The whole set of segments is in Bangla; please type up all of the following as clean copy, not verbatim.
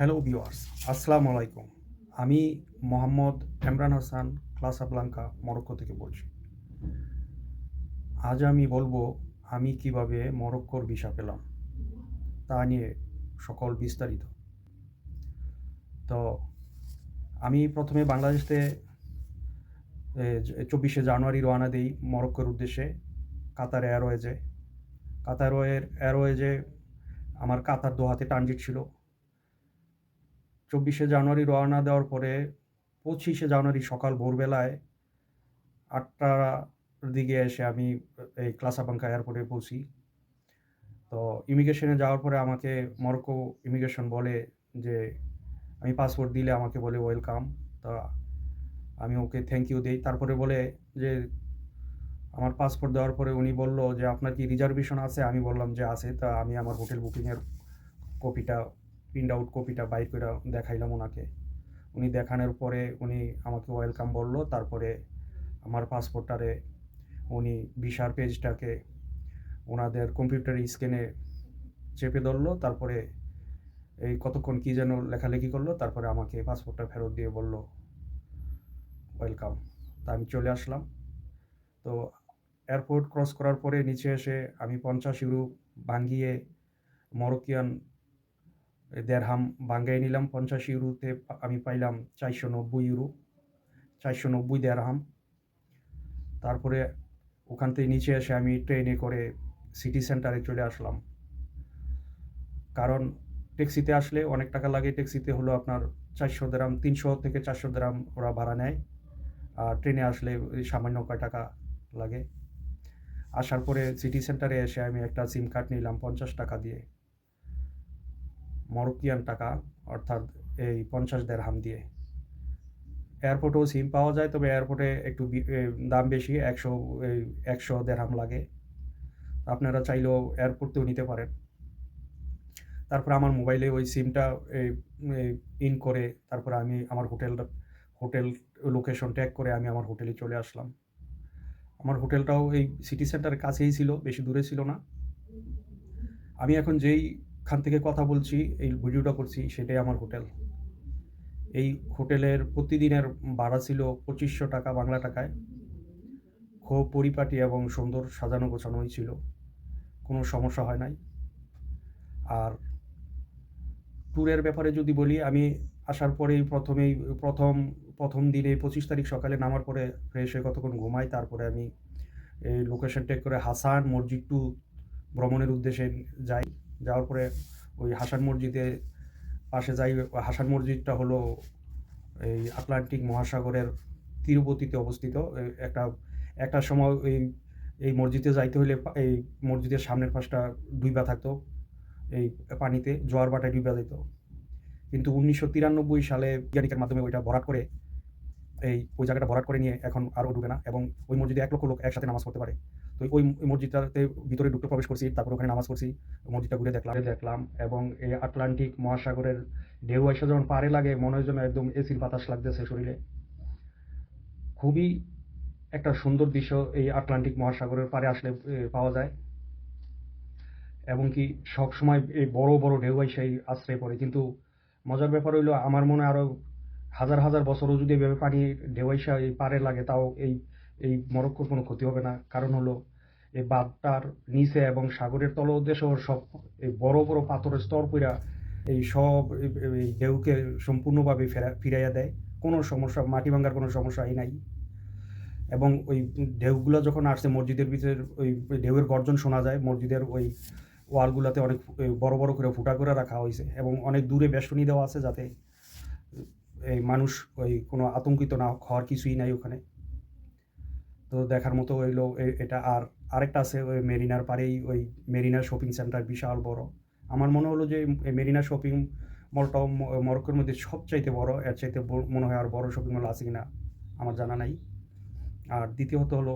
হ্যালো ভিউয়ার্স, আসসালামু আলাইকুম। আমি মোহাম্মদ এমরান হাসান ক্লাসাব্লাঙ্কা, মরক্কো থেকে বলছি। আজ আমি বলবো আমি কিভাবে মরক্কোর ভিসা পেলাম, তা নিয়ে সকল বিস্তারিত। তো আমি প্রথমে বাংলাদেশে 24শে জানুয়ারি রওনা দিই মরক্কোর উদ্দেশ্যে কাতার এয়ারওয়েজে। কাতার এয়ারওয়েজে আমার কাতার দোহাতে ট্রানজিট ছিল। 24শে জানুয়ারি রওনা দেওয়ার পরে 25শে জানুয়ারি সকাল ভোরবেলায় 8টার দিকে এসে আমি এই ক্লাসাবাঙ্কা এয়ারপোর্টে পৌঁছি। তো ইমিগ্রেশনে যাওয়ার পরে আমাকে মরক্কো ইমিগ্রেশন বলে যে আমি পাসপোর্ট দিলে আমাকে বলে ওয়েলকাম। তা আমি ওকে থ্যাংক ইউ দেই। তারপরে বলে যে আমার পাসপোর্ট দেওয়ার পরে উনি বলল যে আপনার কি রিজার্ভেশন আছে? আমি বললাম যে আছে। তা আমি আমার হোটেল বুকিংয়ের কপিটা প্রিন্ট আউট কপিটা বাইর করে দেখাইলাম ওনাকে। উনি দেখানোর পরে উনি আমাকে ওয়েলকাম বলল। তারপরে আমার পাসপোর্টটারে উনি ভিসার পেজটাকে ওনাদের কম্পিউটার স্ক্যানে চেপে ধরলো। তারপরে এই কতক্ষণ কী যেন লেখালেখি করলো। তারপরে আমাকে পাসপোর্টটা ফেরত দিয়ে বলল ওয়েলকাম। তা আমি চলে আসলাম। তো এয়ারপোর্ট ক্রস করার পরে নিচে এসে আমি 50 ইউরো ভাঙ্গিয়ে মরক্কিয়ান দেড়হাম ভাঙ্গাই নিলাম। 50 ইউরোতে আমি পাইলাম 490 ইউরো, 490 দেড়হাম। তারপরে ওখান থেকে নিচে এসে আমি ট্রেনে করে সিটি সেন্টারে চলে আসলাম। কারণ ট্যাক্সিতে আসলে অনেক টাকা লাগে। ট্যাক্সিতে হলো আপনার 400 দিরহাম, 300 থেকে 400 দিরহাম ওরা ভাড়া নেয়। আর ট্রেনে আসলে ওই সামান্য কয় টাকা লাগে। আসার পরে সিটি সেন্টারে এসে আমি একটা সিম কার্ড নিলাম 50 টাকা দিয়ে, মরক্কিয়ান টাকা, অর্থাৎ এই 50 দিরহাম দিয়ে। এয়ারপোর্টেও সিম পাওয়া যায়, তবে এয়ারপোর্টে একটু দাম বেশি, 100 দিরহাম লাগে। আপনারা চাইলেও এয়ারপোর্টেও নিতে পারেন। তারপরে আমার মোবাইলে ওই সিমটা ইন করে তারপরে আমি আমার হোটেল লোকেশন ট্যাগ করে আমি আমার হোটেলে চলে আসলাম। আমার হোটেলটাও এই সিটি সেন্টারের কাছেই ছিল, বেশি দূরে ছিল না। আমি এখন যেইখান থেকে কথা বলছি, এই ভিডিওটা করছি, সেটাই আমার হোটেল। এই হোটেলের প্রতিদিনের ভাড়া ছিল 2500 টাকা বাংলা টাকায়। খুব পরিপাটি এবং সুন্দর সাজানো গোছানোই ছিল, কোনো সমস্যা হয় নাই। আর ট্যুরের ব্যাপারে যদি বলি, আমি আসার পরেই প্রথম দিনে 25 তারিখ সকালে নামার পরে ফ্রেশ হয়ে কতক্ষণ ঘুমাই। তারপরে আমি এই লোকেশন ট্যাগ করে হাসান মসজিদ টু ভ্রমণের উদ্দেশ্যে যাই। যাওয়ার পরে ওই হাসান মসজিদের পাশে যাই। হাসান মসজিদটা হলো এই আটলান্টিক মহাসাগরের তীরবর্তীতে অবস্থিত। একটা সময় এই মসজিদে যাইতে হলে এই মসজিদের সামনের পাশটা ডুইবা থাকতো, এই পানিতে জোয়ার ভাটায় ডুইবা যেত। কিন্তু 1993 সালে বৈজ্ঞানিকের মাধ্যমে ওইটা ভরাট করে ওই জায়গাটা ভরাট করে নিয়ে এখন আর ডুবে না, এবং ওই মসজিদে 1 লক্ষ লোক একসাথে নামাজ পড়তে পারে। তো ওই মসজিদটাতে ভিতরে ঢুকতে প্রবেশ করছি, তারপর ওখানে নামাজ পড়ছি, মসজিদটা ঘুরে দেখলাম। এবং এই আটলান্টিক মহাসাগরের ঢেউ এসে যখন পাড়ে লাগে, মনে হয় যেন একদম এসির বাতাস লাগতেছে শরীরে। খুবই একটা সুন্দর দৃশ্য এই আটলান্টিক মহাসাগরের পাড়ে আসলে পাওয়া যায়। এবং কি সবসময় এই বড় বড় ঢেউ এসে আশ্রয় পড়ে। কিন্তু মজার ব্যাপার হইলো, আমার মনে আরও হাজার হাজার বছরও যদি এভাবে পানি ঢেউ এসে এই পাড়ে লাগে, তাও এই মরক্কোর কোনো ক্ষতি হবে না। কারণ হলো এই বাঁধটার নিচে এবং সাগরের তলদেশেও সব এই বড় বড় পাথরের স্তর পইরা এই সব এই ঢেউকে সম্পূর্ণভাবে ফিরাইয়া দেয়। কোনো সমস্যা, মাটি ভাঙার কোনো সমস্যাই নাই। এবং ওই ঢেউগুলো যখন আসছে মসজিদের ভিতরে, ওই ঢেউয়ের গর্জন শোনা যায়। মসজিদের ওই ওয়ালগুলোতে অনেক বড় বড় করে ফুটা করে রাখা হয়েছে, এবং অনেক দূরে বেষ্টনী দেওয়া আছে, যাতে এই মানুষ ওই কোনো আতঙ্কিত না হওয়ার কিছুই নাই ওখানে। তো দেখার মতো হইলো এটা। আর আরেকটা আছে ওই মেরিনার পাড়েই, ওই মেরিনা শপিং সেন্টার বিশাল বড়। আমার মনে হলো যে এই মেরিনা শপিং মলটাও মরক্কোর মধ্যে সবচাইতে বড়। এর চাইতে মনে হয় আর বড় শপিং মল আছে কিনা আমার জানা নাই। আর দ্বিতীয়ত হলো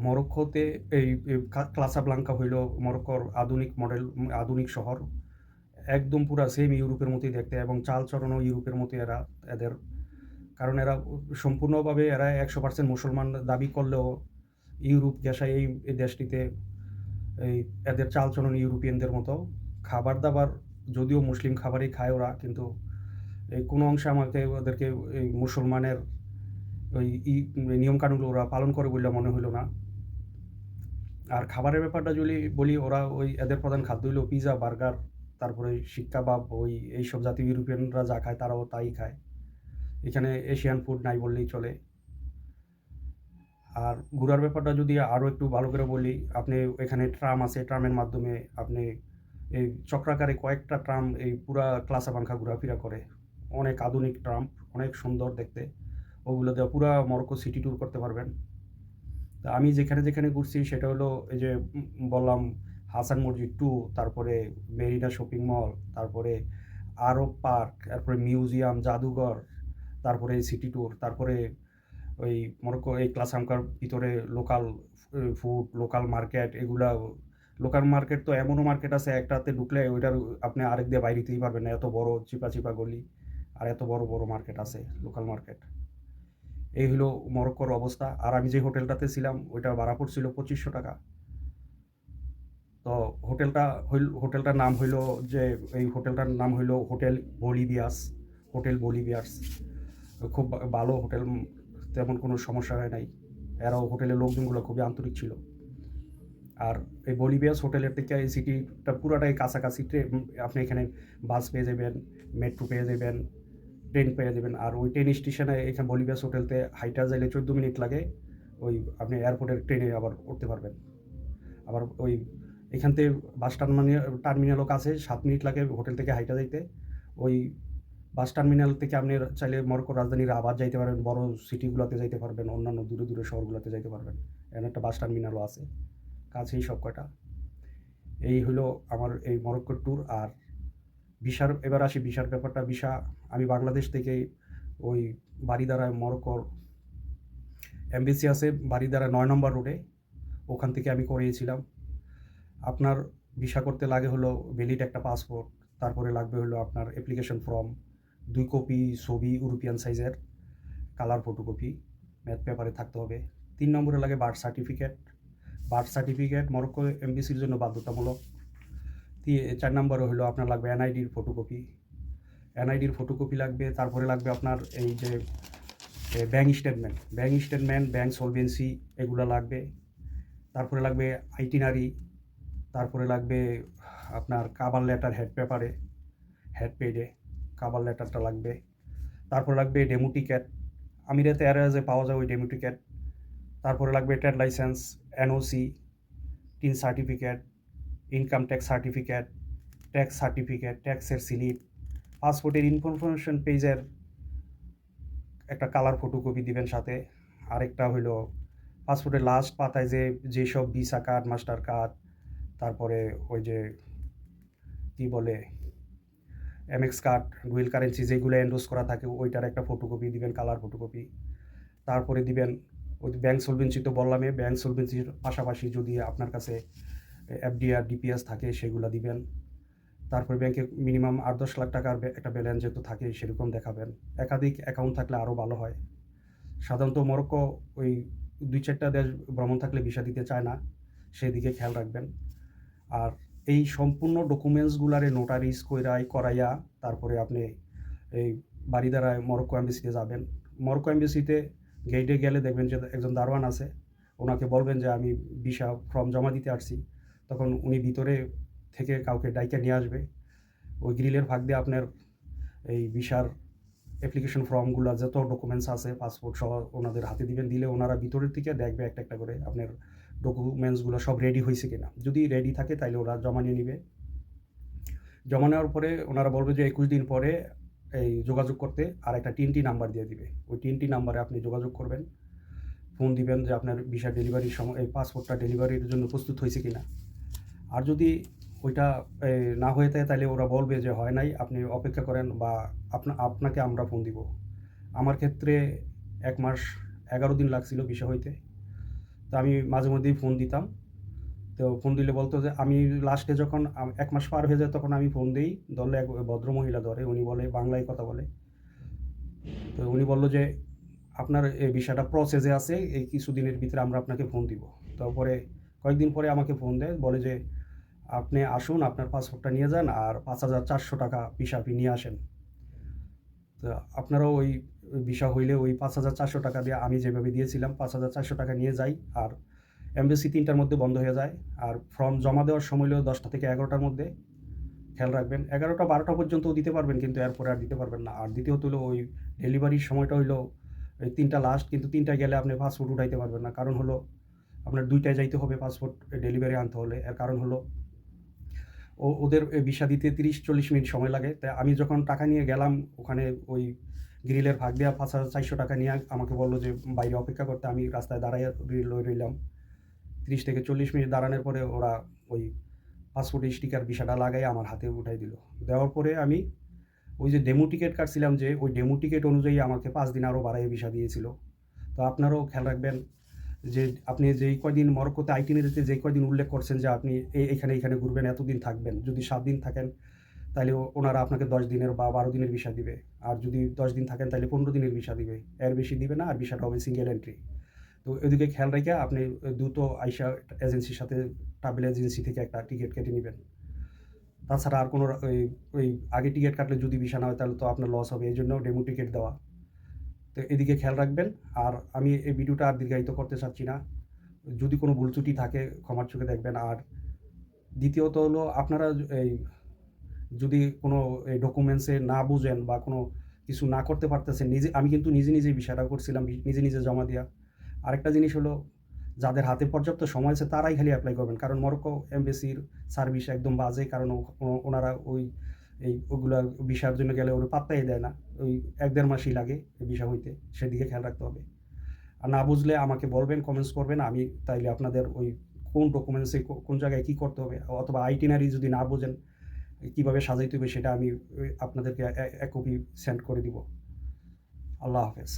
মরক্কোতে এই ক্লাসাব্লাঙ্কা হইল মরক্কোর আধুনিক শহর। একদম পুরা সেম ইউরোপের মতোই দেখতে, এবং চালচলনও ইউরোপের মতোই এদের। কারণ এরা সম্পূর্ণভাবে 100% মুসলমান দাবি করলেও ইউরোপ দেশায় এই দেশটিতে এদের চালচলন ইউরোপিয়ানদের মতো। খাবার দাবার যদিও মুসলিম খাবারই খায় ওরা, কিন্তু এই কোনো অংশে আমাকে ওদেরকে এই মুসলমানের ওই নিয়মকানুনগুলো ওরা পালন করে বলে মনে হলো না। আর খাবারের ব্যাপারটা যদি বলি, ওরা ওই এদের প্রধান খাদ্য হলো পিৎজা, বার্গার, তারপরে শিক কাবাব, ওই এইসব জাতীয় ইউরোপিয়ানরা যা খায় তারাও তাই খায়। এখানে এশিয়ান ফুড নাই বললেই চলে। আর ঘোরার ব্যাপারটা যদি আরও একটু ভালো করে বলি, আপনি এখানে ট্রাম আছে, ট্রামের মাধ্যমে আপনি এই চক্রাকারে কয়েকটা ট্রাম এই পুরা ক্লাসাবাঙ্কা ঘোরাফেরা করে। অনেক আধুনিক ট্রাম, অনেক সুন্দর দেখতে। ওগুলো দিয়ে পুরা মরক্কো সিটি ট্যুর করতে পারবেন। তা আমি যেখানে যেখানে ঘুরছি সেটা হলো এই যে বললাম হাসান মসজিদ 2, তারপরে মেরিনা শপিং মল, তারপরে আরব পার্ক, তারপরে মিউজিয়াম, জাদুঘর, তারপরে সিটি ট্যুর, তারপরে ওই মরক্কো এই ক্লাসামকার ভিতরে লোকাল ফুড, লোকাল মার্কেট, এগুলা। লোকাল মার্কেট তো এমনও মার্কেট আছে একটাতে ঢুকলে ওইটার আপনি আরেক দিয়ে বাইরে দিতেই পারবেন না, এত বড় চিপা চিপা গলি আর এত বড় বড় মার্কেট আছে, লোকাল মার্কেট। এই হলো মরক্কোর অবস্থা। আর আমি যে হোটেলটাতে ছিলাম ওইটা ভাড়া পড়ছিল 2500 টাকা। তো হোটেলটার নাম হইল যে এই হোটেলটার নাম হইল হোটেল বলিভিয়াস। খুব ভালো হোটেল, তেমন কোনো সমস্যা হয় নাই। এরাও হোটেলের লোকজনগুলো খুবই আন্তরিক ছিল। আর এই বলিভিয়াস হোটেলের থেকে এই সিটিটা পুরাটাই কাছাকাছি। আপনি এখানে বাস পেয়ে যাবেন, মেট্রো পেয়ে যাবেন, ট্রেন পেয়ে যাবেন। আর ওই ট্রেন স্টেশনে এখানে বলিভিয়াস হোটেলতে হাইটা যাইলে 14 মিনিট লাগে। ওই আপনি এয়ারপোর্টের ট্রেনে আবার উঠতে পারবেন। আবার ওই এখান থেকে বাস টার্মিনালও কাছে, 7 মিনিট লাগে হোটেল থেকে হাইটা যাইতে। ওই বাস টার্মিনাল থেকে আপনি চাইলে মরক্কোর রাজধানী রাবাত যাইতে পারবেন, বড় সিটিগুলোতে যাইতে পারবেন, অন্যান্য দূরে দূরে শহরগুলোতে যাইতে পারবেন। এখানে একটা বাস টার্মিনালও আছে কাছেই সব কয়টা। এই হলো আমার এই মরক্কোর ট্যুর। আর ভিসার, এবার আসি ভিসার ব্যাপারটা। ভিসা আমি বাংলাদেশ থেকে ওই বারিধারায় মরক্কোর এমবেসি আছে, বারিধারা 9 নম্বর রোডে, ওখান থেকে আমি করিয়েছিলাম। আপনার ভিসা করতে লাগে হলো ভ্যালিড একটা পাসপোর্ট, তারপরে লাগবে হলো আপনার অ্যাপ্লিকেশন ফর্ম, 2 কপি ছবি ইউরোপিয়ান সাইজের, কালার ফটোকপি, ম্যাথ পেপারে থাকতে হবে। 3 নম্বরে লাগে বার্থ সার্টিফিকেট মরক্কো এমবেসির জন্য বাধ্যতামূলক। 4 নম্বরে হলো আপনার লাগবে এনআইডির ফটোকপি লাগবে। তারপরে লাগবে আপনার এই যে ব্যাঙ্ক স্টেটমেন্ট, ব্যাঙ্ক সলভেন্সি, এগুলো লাগবে। তারপরে লাগবে আইটিনারি, তারপরে লাগবে আপনার কাভার লেটার হেড পেডে কাভার লেটারটা লাগবে। তারপরে লাগবে ডেমো টিকেট, আমিরাতে এয়ারওয়েজে পাওয়া যায় ওই ডেমো টিকেট। তারপরে লাগবে trade licence, NOC, tin certificate, income tax certificate, ট্যাক্সের স্লিপ, পাসপোর্টের ইনফরমেশন পেজের একটা কালার ফটোকপি দিবেন সাথে। আরেকটা হইলো পাসপোর্টের লাস্ট পাতায় যেসব ভিসা কার্ড, মাস্টার কার্ড, তারপরে ওই যে কী বলে এমএক্স কার্ড, ডুয়েল কারেন্সি যেগুলো এন্ডোজ করা থাকে ওইটার একটা ফটোকপি দিবেন, কালার ফটোকপি। তারপরে দিবেন ওই ব্যাঙ্ক সলভেন্সি, তো বললামই, ব্যাঙ্ক সলভেন্সির পাশাপাশি যদি আপনার কাছে এফডিআর, ডিপিএস থাকে সেগুলো দিবেন। তারপরে ব্যাংকে মিনিমাম 8-10 লাখ টাকার একটা ব্যালেন্স যেহেতু থাকে সেরকম দেখাবেন। একাধিক অ্যাকাউন্ট থাকলে আরও ভালো হয়। সাধারণত মরক্কো ওই 2-4টা দেশ ভ্রমণ থাকলে ভিসা দিতে চায় না, সেদিকে খেয়াল রাখবেন। আর এই সম্পূর্ণ ডকুমেন্টসগুলারে নোটারিজ করাইয়া তারপরে আপনি এই বারিধারায় মরক্কো এম্বাসিতে যাবেন। মরক্কো এম্বাসিতে গেটে গেলে দেখবেন যে একজন দারোয়ান আছে, ওনাকে বলবেন যে আমি ভিসা ফর্ম জমা দিতে আসছি। তখন উনি ভিতরে থেকে কাউকে ডাইকা নিয়ে আসবে। ওই গ্রিলের ফাঁক দিয়ে আপনার এই ভিসার অ্যাপ্লিকেশন ফর্মগুলো যত ডকুমেন্টস আছে পাসপোর্ট সহ ওনাদের হাতে দিবেন। দিলে ওনারা ভিতরের থেকে দেখবে একটা একটা করে আপনার ডকুমেন্টসগুলো সব রেডি হয়েছে কিনা। যদি রেডি থাকে তাহলে ওরা জমা নিয়ে নেবে। জমা নেওয়ার পরে ওনারা বলবে যে 21 দিন পরে এই যোগাযোগ করতে, আর একটা 3টি নাম্বার দিয়ে দিবে। ওই 3টি নাম্বারে আপনি যোগাযোগ করবেন, ফোন দিবেন যে আপনার ভিসা ডেলিভারির সময় এই পাসপোর্টটা ডেলিভারির জন্য প্রস্তুত হয়েছে কিনা। আর যদি ওইটা না হয়ে থাকে তাহলে ওরা বলবে যে হয় নাই, আপনি অপেক্ষা করেন বা আপনাকে আমরা ফোন দিব। আমার ক্ষেত্রে 1 মাস 11 দিন লাগছিল ভিসা হইতে। তো আমি মাঝে মধ্যেই ফোন দিতাম। তো ফোন দিলে বলতো যে আমি লাস্টে যখন 1 মাস পার হয়ে যায় তখন আমি ফোন দিই, ধরলে এক ভদ্রমহিলা ধরে, উনি বলে বাংলায় কথা বলে। তো উনি বললো যে আপনার এই ভিসাটা প্রসেসে আছে, এই কিছুদিনের ভিতরে আমরা আপনাকে ফোন দিব। তারপরে কয়েকদিন পরে আমাকে ফোন দেয়, বলে যে আপনি আসুন, আপনার পাসপোর্টটা নিয়ে যান আর ৳৫,৪০০ ভিসা ফি নিয়ে আসেন। তো আপনারাও ওই ভিসা হইলে ওই ৳৫,৪০০ দিয়ে আমি যেভাবে দিয়েছিলাম ৳৫,৪০০ নিয়ে যাই। আর এমবাসি ৩ টার মধ্যে বন্ধ হয়ে যায়। আর ফর্ম জমা দেওয়ার সময় হলো ১০টা থেকে ১১টার মধ্যে। খেয়াল রাখবেন ১১টা-১২টা পর্যন্তও দিতে পারবেন কিন্তু এরপরে আর দিতে পারবেন না। আর দ্বিতীয়ত হলো ওই ডেলিভারির সময়টা হইলো এই ৩ টা লাস্ট, কিন্তু ৩ টায় গেলে আপনি পাসপোর্ট উঠাইতে পারবেন না। কারণ হলো আপনার ২ টায় যাইতে হবে পাসপোর্ট ডেলিভারি আনতে হলে। এর কারণ হলো ওদের ভিসা দিতে ৩০-৪০ মিনিট সময় লাগে। তাই আমি যখন টাকা নিয়ে গেলাম ওখানে ওই গ্রিলের ফাঁক দিয়া ৳৫,৪০০ নিয়ে আমাকে বলল যে বাইরে অপেক্ষা করতে। আমি রাস্তায় দাঁড়াইয়া রইলাম। ৩০ থেকে ৪০ মিনিট দাঁড়ানোর পরে ওরা ওই পাসপোর্টের স্টিকার ভিসাটা লাগাইয়া আমার হাতে উঠাই দিল। দেওয়ার পরে আমি ওই যে ডেমো টিকেট কাটছিলাম যে ওই ডেমো টিকেট অনুযায়ী আমাকে ৫ দিন আরও বাড়াইয়া ভিসা দিয়েছিল। তো আপনারাও খেয়াল রাখবেন যে আপনি যেই কয়দিন মরক্কোতে আইটিনারিতে যেই কয়দিন উল্লেখ করছেন যে আপনি এইখানে ঘুরবেন, এতদিন থাকবেন। যদি ৭ দিন থাকেন তাইলে ওনারা আপনাকে ১০ দিনের বা ১২ দিনের ভিসা দিবে। আর যদি ১০ দিন থাকেন তাইলে ১৫ দিনের ভিসা দিবে। এর বেশি দিবে না, আর ভিসাটা হবে সিঙ্গেল এন্ট্রি। তো এদিকে খেয়াল রাইখা আপনি দ্রুত আইসা এজেন্সির সাথে ট্রাভেল এজেন্সি থেকে একটা টিকেট কেটে নিবেন। তাছাড়া আর কোনো ওই আগে টিকেট কাটলে যদি ভিসা না হয় তাহলে তো আপনার লস হবে। এজন্য ডেমো টিকেট দেওয়া। তো এদিকে খেয়াল রাখবেন। আর আমি এই ভিডিওটা আর দীর্ঘায়িত করতে চাচ্ছি না। যদি কোনো ভুল ত্রুটি থাকে ক্ষমার চোখে দেখবেন। আর দ্বিতীয়ত হলো আপনারা এই যদি কোনো ডকুমেন্টসে না বুঝেন বা কোনো কিছু না করতে পারতেছেন, আমি কিন্তু নিজেই বিষয়টা করছিলাম নিজে জমা দিয়া। আরেকটা জিনিস হলো যাদের হাতে পর্যাপ্ত সময় আছে তারাই খালি এপ্লাই করবেন। কারণ মরক্কো এমবাসির সার্ভিস একদম বাজে। কারণ ওনারা ওগুলা ভিসার জন্য গেলে ওরা পাত্তাই দেয় না। ওই ১-১.৫ মাসই লাগে ভিসা হইতে। সেদিকে খেয়াল রাখতে হবে। আর না বুঝলে আমাকে বলবেন, কমেন্টস করবেন। আমি তাইলে আপনাদের ওই কোন ডকুমেন্টসে কোন জায়গায় কি করতে হবে অথবা আইটিনারি যদি না বোঝেন কিভাবে সাজাইতে হবে সেটা আমি আপনাদেরকে এক কপি সেন্ড করে দিব। আল্লাহ হাফেজ।